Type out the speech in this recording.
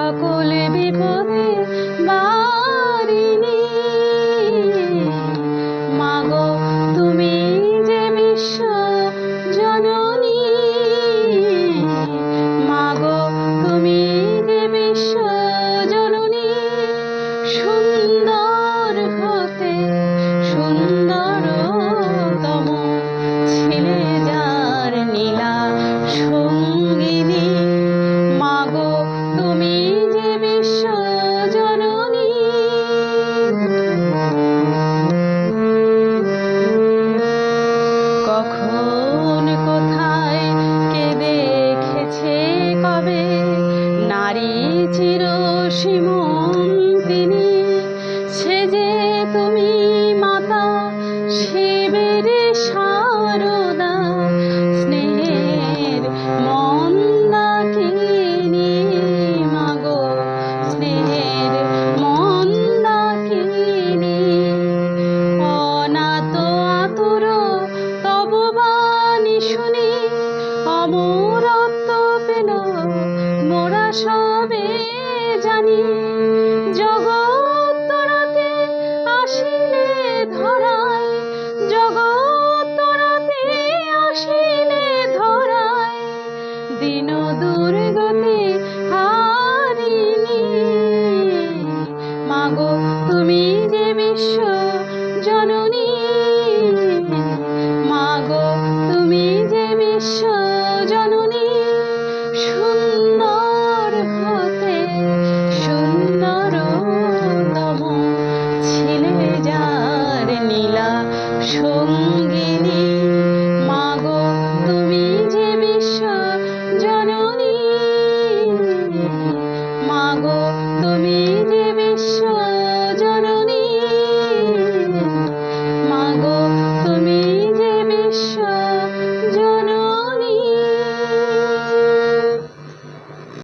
সকল বিপদে বারিণী। মাগো তুমি যে বিশ্ব জননী, মাগো তুমি যে বিশ্ব জননী। সুন্দর হতে সুন্দরতম ছিলে যার নীলা সঙ্গিনী। মাগো তুমি যে বিশ্ব জননী। কখন কোথায় কে দেখেছে কবে নারী চির সীমন্তিনী। সে যে তুমি মাতা শিবের শারদা, স্নেহের মন্দাকিনী। মাগো স্নেহের মন্দাকিনী। অনাথ আতুর তব বাণী শুনি, অমরত্ব পেল মোরা সবে জানি। জগৎ তরাতে আসিলে ধরায়, জগৎ তরাতে আসিলে ধরায়। দীন দুর্গতি হারিণী। মাগো তুমি যে বিশ্ব জননী, মাগো তুমি যে বিশ্ব জননী। সুন্দর হতে সুন্দরতম ছিলে যার নীলা সঙ্গিনী।